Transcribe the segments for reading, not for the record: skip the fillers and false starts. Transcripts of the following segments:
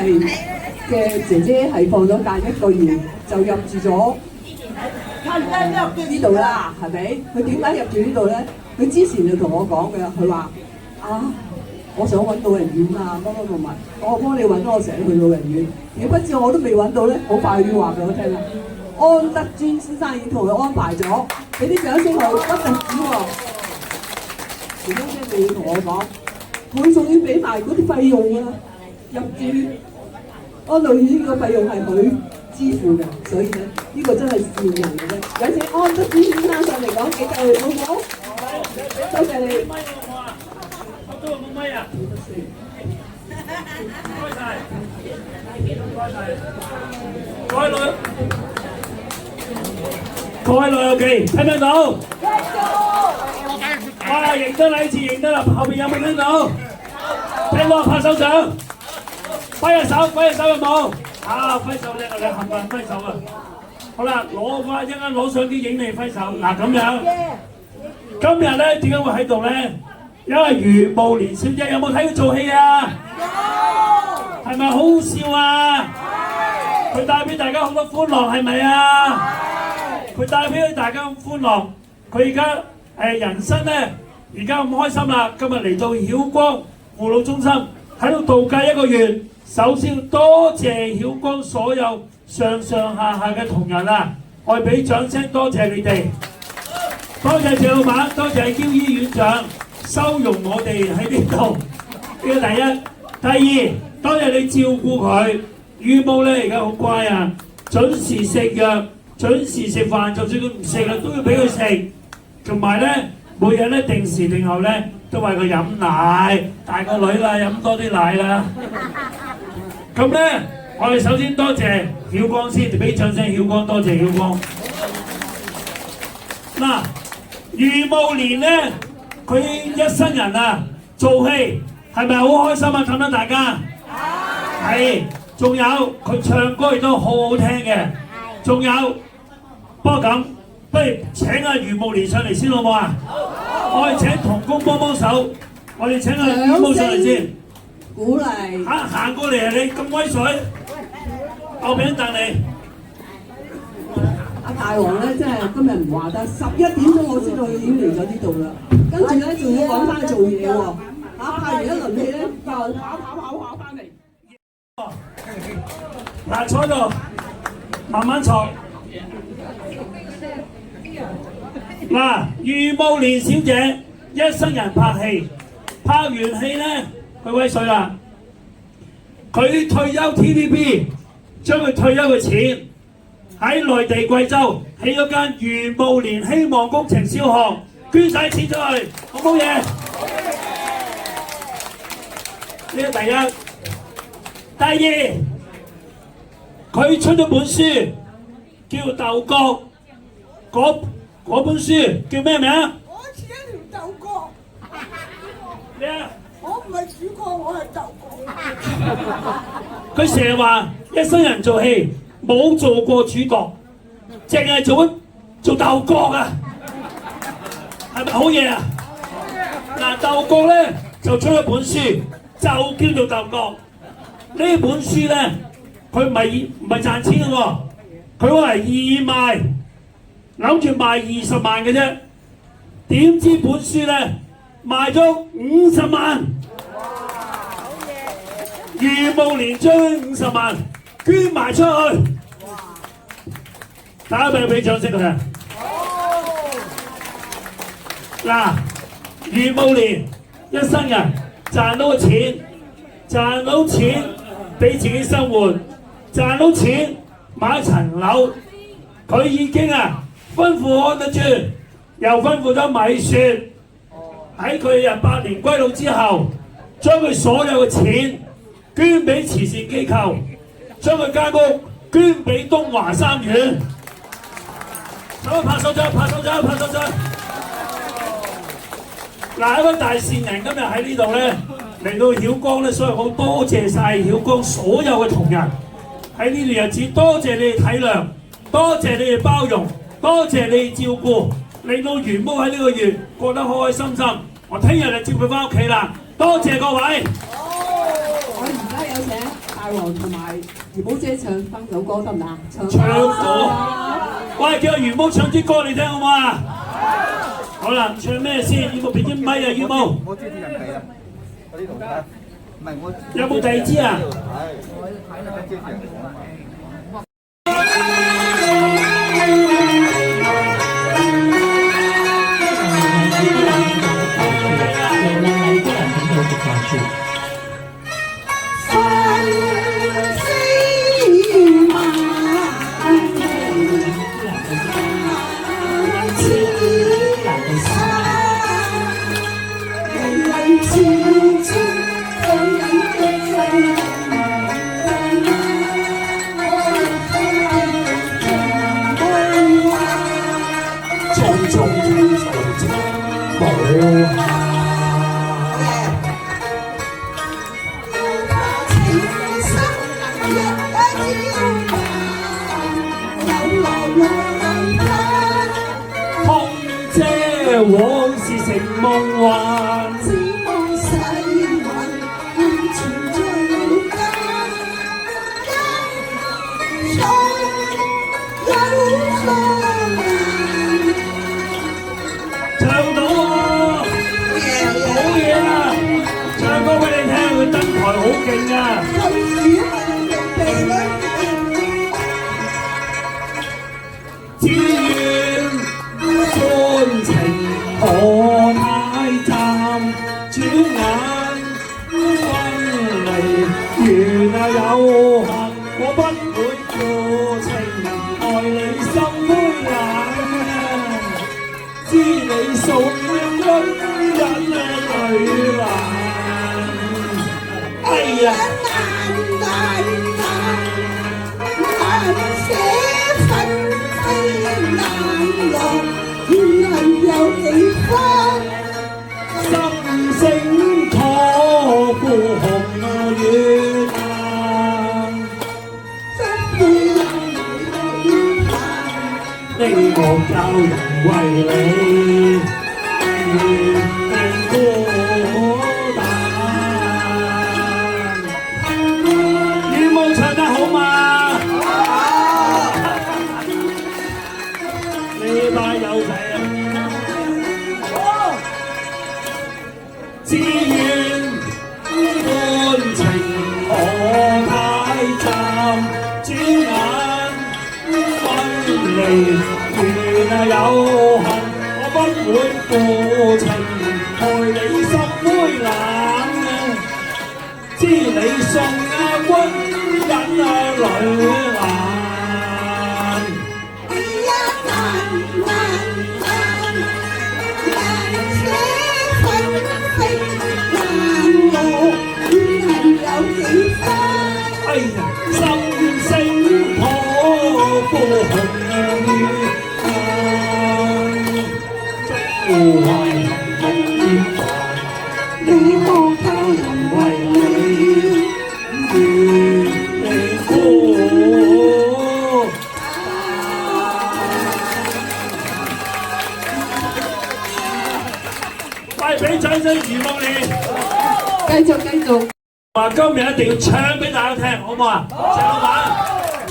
嘅姐姐係放咗假1個月，就入住咗呢度啦，係咪？佢點解入住呢度咧？佢之前就同我講嘅，佢話我想揾老人院啊，乜乜物，我幫你揾，我成日去老人院。點不知我都未揾到咧，好快要話俾我聽啦。安德尊先生已經同佢安排咗，俾啲掌聲佢，不特止喎。前一陣你要同我講，佢仲要俾埋嗰啲費用啊，入住安老院個費用係佢支付嘅，所以咧呢個真係善人嚟嘅。有請安德尊先生上嚟講幾句好唔好？多謝你。都有冇咪啊？唔該晒，各位老友記，聽唔聽到？哇！認得啦，呢次認得啦，後邊有冇聽到？聽到拍手掌，揮下手有冇？揮手咧，我哋冚唪唥揮手啊！好啦，攞翻一陣攞相機影你揮手。嗱咁樣，今日咧點解會喺度咧？因為余慕蓮小姐有冇睇佢做戲啊？有，係咪好好笑啊？佢帶俾大家好多歡樂，係咪啊？佢帶俾大家歡樂，佢而家人生咧而家咁開心啦，今日嚟到曉光護老中心喺度度假1個月。首先多謝曉光所有上下嘅同仁啊，我哋俾掌聲多謝你哋，多謝謝老闆，多謝嬌姨院長。收容我哋喺呢度，呢個第一。第二，多謝你照顧佢。羽毛咧而家好乖啊，準時食藥，準時食飯，就算佢唔食啦，都要俾佢食。同埋咧，每日咧定時定候咧都為佢飲奶，大個女啦，飲多啲奶啦。咁咧，我哋首先多謝曉光先，俾掌聲曉光，多謝曉光。嗱，余慕蓮咧。佢一生人啊，做戲係咪好開心啊？氹得大家係，仲有佢唱歌亦都好好聽嘅，仲有不過咁，不如請阿余慕蓮上嚟先好唔好啊？我哋請同工幫手，我哋請阿余慕上嚟先，鼓勵行過嚟啊！你咁威水，我俾凳你。阿大王咧，真係今日唔話得，11點鐘我知道佢已經嚟咗呢度啦。跟住咧，仲要趕翻做嘢喎。拍完一輪戲咧，就跑翻嚟。嗱，坐度，慢慢坐。嗱，余慕蓮小姐一生人拍戲，拍完戲咧，佢威水啦。佢退休 TVB 將佢退休嘅錢喺內地貴州起咗間余慕蓮希望工程小學，捐晒錢出去，好唔好嘢？呢個第一。第二，佢出咗本書叫《鬥角》，嗰本書叫咩名？我似一條鬥角。咩啊？我唔係主角，我係鬥角。佢成日話一生人做戲冇做過主角，淨係做鬥角啊！係咪好嘢啊？嗱，鬥角咧就出咗本書，就叫做鬥角。呢本書咧，佢唔係賺錢嘅喎，佢攞嚟義賣，諗住賣20萬嘅啫。點知本書咧賣咗50萬。余慕蓮將50萬捐埋出去，大家俾掌聲佢啊！嗱，余慕蓮一生人賺到錢俾自己生活，賺到錢買一層樓，佢已經吩咐安德尊，又吩咐咗米雪，喺佢百年歸老之後，將佢所有嘅錢捐俾慈善機構，將佢間屋捐俾東華三院。咁拍手掌！嗱，一位大善人今日喺呢度咧，嚟到曉光咧，所以好多謝晒曉光所有嘅同仁喺呢段日子，多謝你哋體諒，多謝你哋包容，多謝你哋照顧，令到元毛喺呢個月過得開開心心。我聽日就接佢翻屋企啦，多謝各位。我而家有請大王同埋魚毛姐唱翻首歌得唔得啊？唱歌，喂，叫魚毛唱啲歌嚟聽好唔好啊？好啦，唱咩先？要冇俾支咪啊？要冇？我知啲人嚟啊！我呢度睇，唔係我。有冇第二支啊？係，我睇到啲人講啊。往事成夢幻，只望世運永存在腦間，因錯有錯難。唱到啊！好嘢啊！唱歌俾你聽，佢登台好勁啊！只願歡情何太淡，轉眼分離緣啊有幸，我不會負情，愛你心灰冷，知你送溫忍淚難。哎呀！難捨分飛難落，能有幾番？心聲可孤紅雨難，不會有你呢個教人為你命孤單。羽毛唱得好嘛？呢班友仔啊！只願歡情何太淡，轉眼分離緣啊有幸，我不會負情，害你心灰冷，知你送啊溫忍啊淚難。哎呀，心聲可孤紅雨眼，不為夢幻，你我教人為你願孤單。快俾掌聲娛樂你！繼續。話今日一定要唱俾大家聽，好唔好啊？鄭老闆，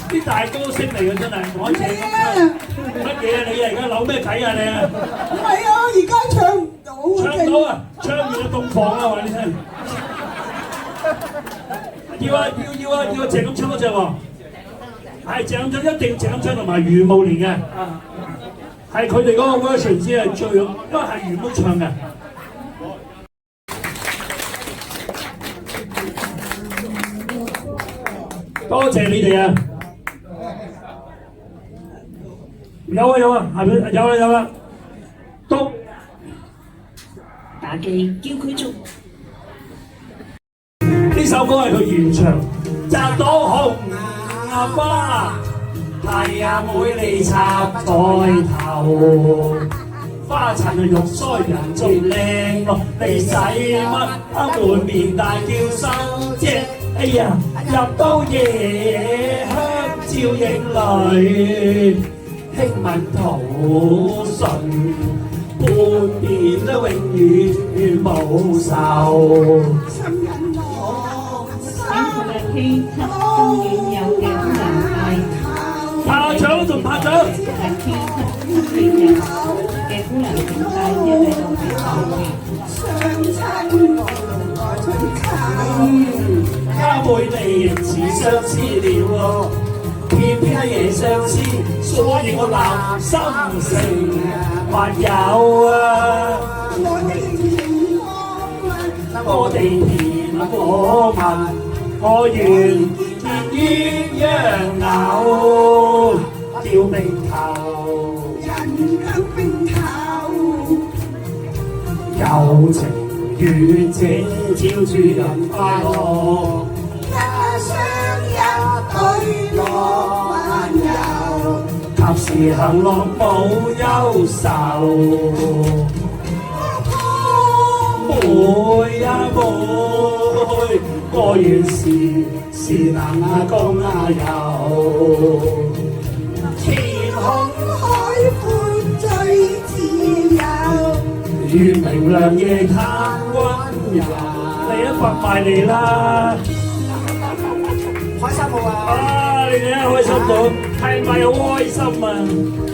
啲大歌星嚟嘅真係，我謝咁唱。乜嘢啊？你而家扭咩計啊你啊？唔係啊，而家唱唔到啊！唱到啊！唱完就洞房啊！話你聽。要啊！鄭咁唱嗰隻喎。係鄭咁唱，一定鄭咁唱同埋余慕蓮嘅。係佢哋嗰個 version 先係最，因為係余慕唱嘅。多謝你哋啊！有啊，下邊有啦，都打機叫佢做。呢首歌係佢原唱，摘到紅芽花，太陽每嚟插在頭，花塵啊肉腮人仲靚咯，你使乜滿面大叫聲啫？哎呀，入到夜香照影淚，輕吻吐信，半邊都永遠冇愁。心人我心。Khi七今年有嘅好難派，拍掌仲拍掌，係 K 七今年有嘅姑娘點解一嚟到比賽嘅？他每地仍似相思了，偏偏夜相思，所以我立心成還有啊。我哋甜我問，我願結鴛鴦柳，吊冰頭，有情願者照住人快樂。及時行樂無憂愁，妹呀妹，我願是能共遊，天空願明亮夜灘溫柔。你一發埋嚟啦！開心冇啊！啊！你哋一開心到，係咪好開心啊？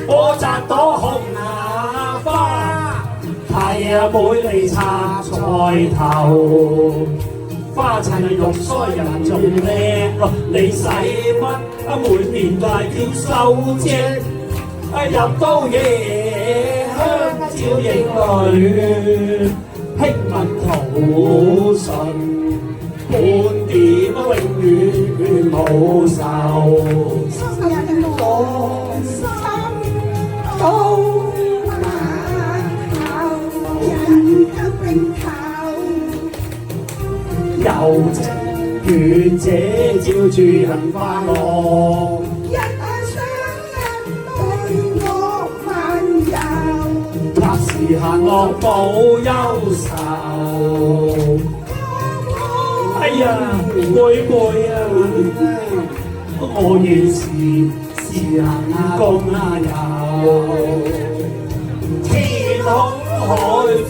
我摘朵紅芽花，係啊，每嚟插菜頭，花襯係肉腮人仲靚咯。你使乜啊？每年大叫收遮，啊入到夜香照影裏，輕吻吐信。半點永遠無愁，有情願者照住人快樂，及時行樂無憂愁。哎呀，妹妹啊，我願是能共遊，天空海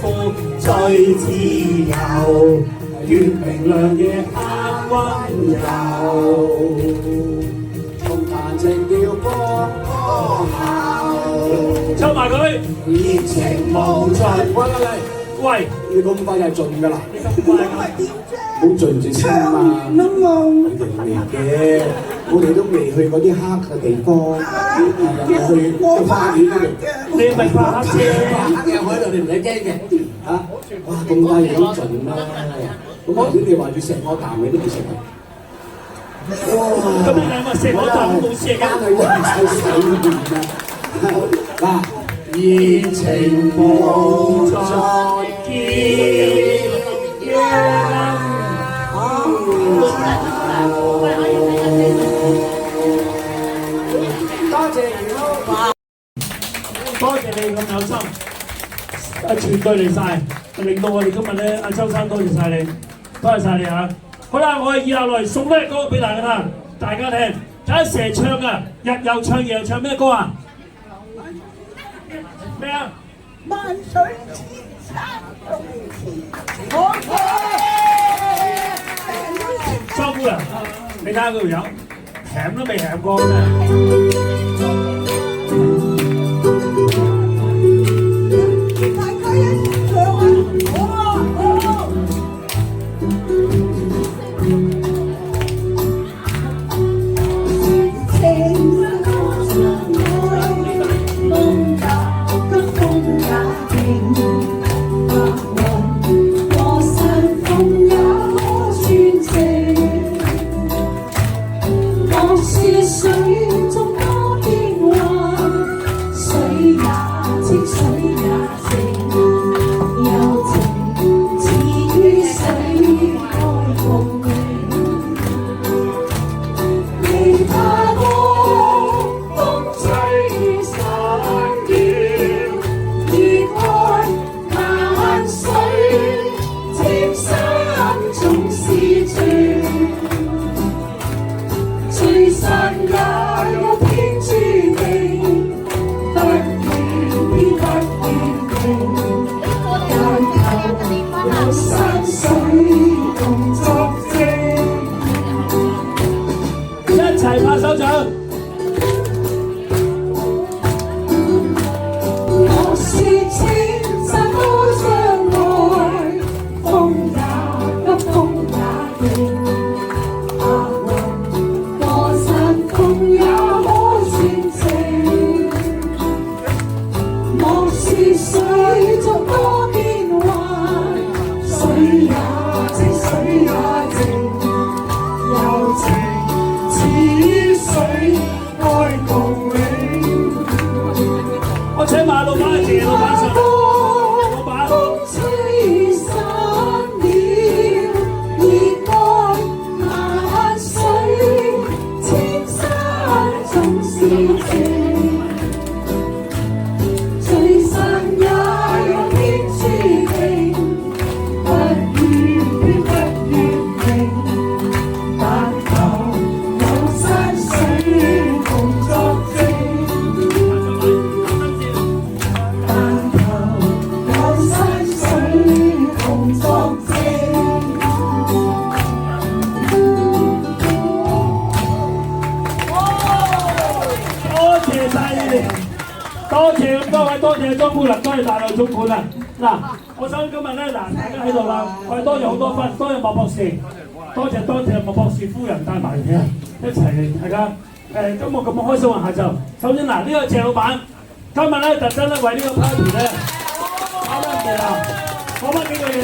闊最自由，願明亮夜黑溫柔，從彈情調放歌喉，抽埋佢，熱情無盡。喂，你咁快就盡㗎啦！你咁快㗎？好盡住先嘛，你哋未嘅，我哋都未去嗰啲黑嘅地方，又去個花園嗰度。你咪拍黑啫，黑嘅海度你唔使驚嘅嚇。哇，咁快就咁盡啦！咁頭先你話要食我啖，你都唔食啊？哇！咁你兩個食我啖都冇食間㗎。係人手洗面啊！嗱，熱情無再見。多謝你咁有心，全隊嚟晒，令到我哋今日咧，阿周生多謝晒你，多謝晒你嚇。好啦，我哋以後來送呢個歌俾大家聽，就一成日唱啊，日又唱夜又唱咩歌啊？咩啊？萬水千山共前，我周姑娘，你睇下佢條友，鹹都未鹹過真係。最山也有天。齊拍手掌。我是青山高相愛，風也急，風也勁。白雲過山峰也可傳情。莫是水族多變幻，水也清，水也靜，柔情似水愛共永。我請埋老闆謝老闆上嚟，老闆。風吹散了熱愛萬水，千山總是情，聚散也有天注定，不願偏不願命，但求有山水共作證。多謝咁多位，多謝莊姑娘，多謝大內總管啊！嗱，我想今日咧，大家喺度啦，我哋多謝好多分，多謝莫博士，多謝莫博士夫人帶埋嚟一齊嚟，大家今日咁開心啊！下晝，首先嗱，呢個謝老闆今日咧特登咧為呢個 party 咧搞乜嘢啊？講翻幾句嘢。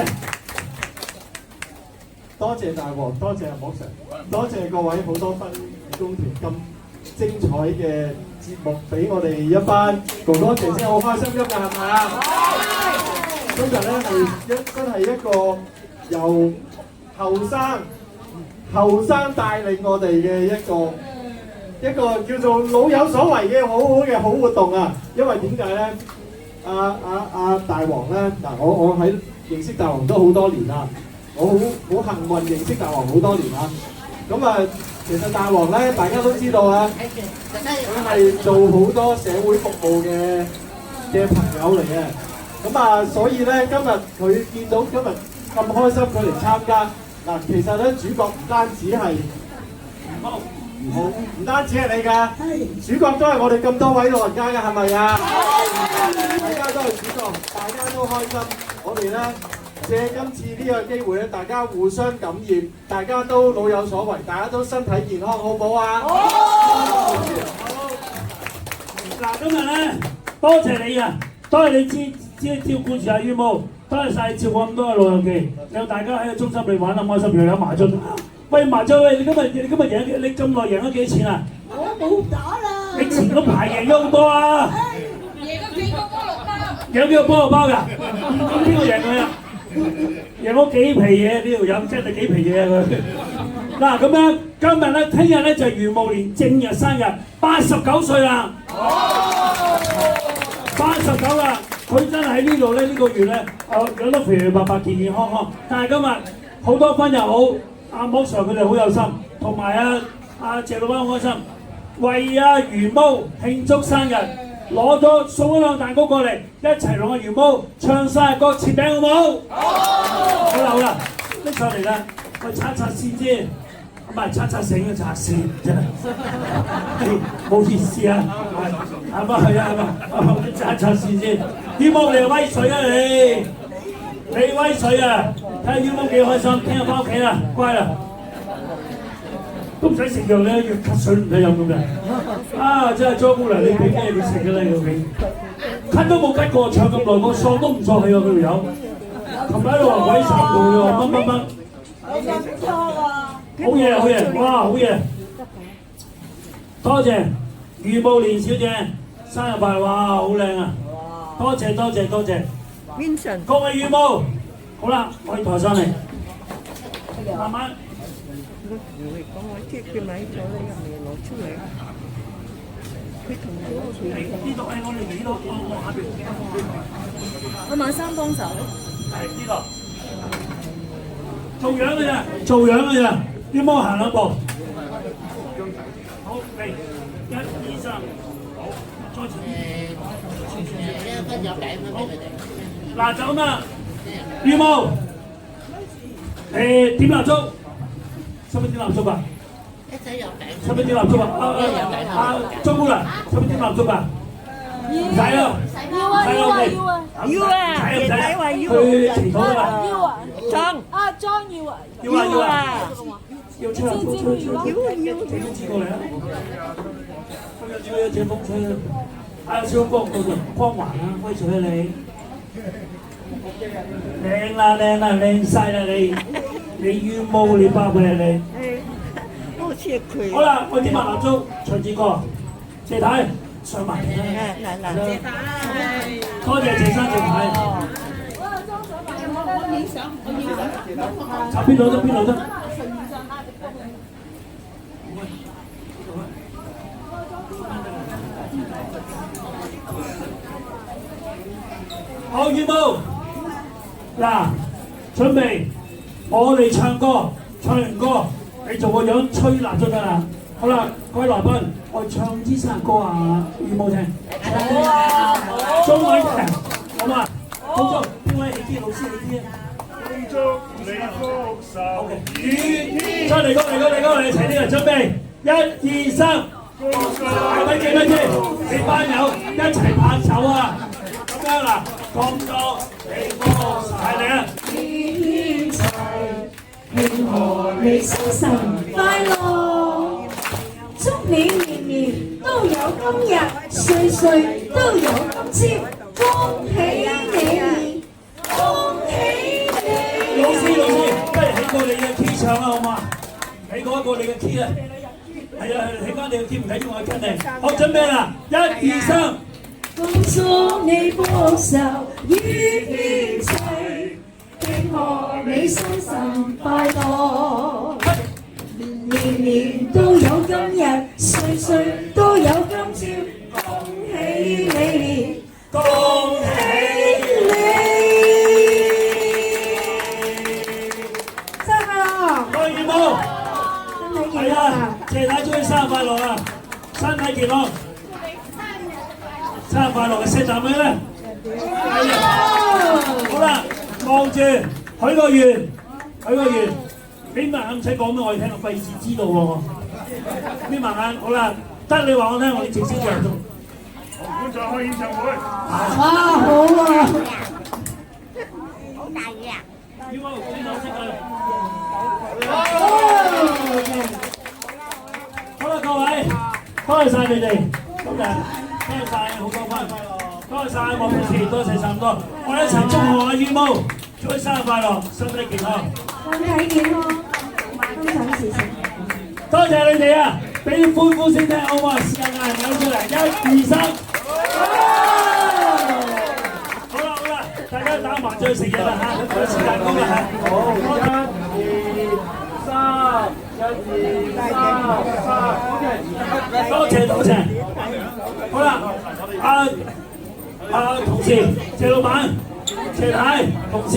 多謝大王，多謝莫 Sir， 多謝各位好多分義工團咁精彩嘅節目俾我哋一班哥哥姐姐好開心㗎，係咪啊？今日咧真係一個由後生帶領我哋嘅一個叫做老有所為嘅好活動啊！因為點解咧？大王咧嗱，我喺認識大王都好多年啦，我好幸運認識大王好多年啦。咁啊，其實大王咧，大家都知道啊，佢係做好多社會服務嘅朋友嚟嘅。咁啊，所以咧今日佢見到今日咁開心，佢嚟參加嗱，其實咧主角唔單止係唔單止係你㗎，主角都係我哋咁多位老人家㗎，係咪啊？大家都係主角，大家都開心。我哋咧借今次呢個機會咧，大家互相感染，大家都老有所為，大家都身體健康，好唔好啊？好。嗱，今日咧多謝你啊，多謝你照顧住阿羽毛，多謝晒照顧咁多嘅老友記，有大家喺個中心裏玩得開心，又有麻雀。喂，麻雀喂，你今日贏，你咁耐贏咗幾錢啊？我冇打啦。你前嗰排贏咗好多啊！贏咗幾個菠蘿包？有幾個菠蘿包㗎？咁邊個贏佢啊？贏咗幾皮嘢呢條友，真係幾皮嘢啊佢！嗱咁樣，今日咧，聽日咧就係余慕蓮正日生日，89歲啦！89啦！佢真係喺呢度咧，呢個月咧，養得肥肥白白、健健康康。但係今日好多分又好，阿莫 Sir 佢哋好有心，同埋阿謝老闆好開心，為阿余毛慶祝生日。送咗兩蛋糕過嚟，一齊同阿余毛唱生日歌切餅好唔好？好啦，拎上嚟啦，我擦擦線先，唔係擦繩嘅擦線真係，冇意思啊，係咪啊？擦線先，余毛你威水啊你威水啊！睇下余毛幾開心，聽日翻屋企啦，乖啦。都唔使食藥咧，要咳水唔使飲咁嘅。啊，真係莊姑娘，你俾咩佢食嘅咧？佢咳都冇咳過，唱咁耐個喪都唔錯氣喎，佢條友。琴日喺度話鬼殺到喎，乜。你唔錯啊！好嘢，哇，好嘢！多謝余慕蓮小姐生日快樂，哇，好靚啊！多謝。Vincent，各位余慕，好啦，可以抬上嚟，慢慢。講我貼嘅買咗你又未攞出嚟，佢同我呢度係我哋呢度，我下邊。我馬生幫手。係呢度。做樣嘅咋，啲魔行兩步。好，嚟1、2、3，好，再前。嗱就咁啦，羽毛，點蠟燭。使唔使點蠟燭啊？使唔使點蠟燭啊？張姑娘，使唔使點蠟燭啊？唔使啊，要啊，姐仔話要去祈禱㗎嘛。裝要啊！要吹下風，吹，這風吹過嚟啊！吹這風吹，小光嗰度光環啊，威水啊你！靚啦，靚晒啦你！你羽毛你包佢啊你！好似佢。好啦，我點埋蠟燭，徐志哥，謝太上埋嚟嗱，多謝謝生謝太。邊度得？好，羽毛，嗱，準備，我哋唱歌，唱完歌，你做個樣吹蠟燭得啦。好啦，各位來賓，我唱啲生日歌啊，羽毛聽。中文嘅，好嘛？好咗，邊位你啲老師你啲啊？祝你福壽與再嚟個，你齊啲人準備，1、2、3，咪住，你班友一齊拍手啊！咁樣嗱，恭祝你福壽，係你啊！慶賀你生辰快樂，祝你年年都有今日，歲歲都有今朝，恭喜你，恭喜你！老師，不如起過你嘅 key 唱啦，好嘛？起過一個你嘅 key 啊！係啊，起翻你嘅 key 唔緊要，我跟你。好，準備啦，1、2、3。恭祝你福壽與天齊，慶賀你生辰快樂，年年都有今日，歲歲都有今朝，恭喜你，恭喜你！生日快樂！各位羽毛，身體健係康啊，謝太祝你生日快樂啊！身體健康。生日快樂嘅食啖咩咧？好啦，望住許個願，邊埋眼唔使講俾我哋聽，我費事知道喎。邊埋眼，好啦，得你話我聽，我哋正式進行。紅館再開演唱會。哇，好啊！羽毛，邊度識佢？好啦，各位，多謝晒你哋，今日。多謝晒，好多分，多謝晒黃主持，多謝晒咁多，我哋一齊祝賀阿羽毛，祝佢生日快樂，身體健康，身體健康，心想事成。多謝你哋啊！俾啲歡呼聲聽好嘛？時間嗌人扭出嚟，1、2、3，好啦，大家打麻雀食嘢啦嚇，有時間功啦嚇，好，1、2、3，多謝。好啦，同事謝老闆、謝太同事。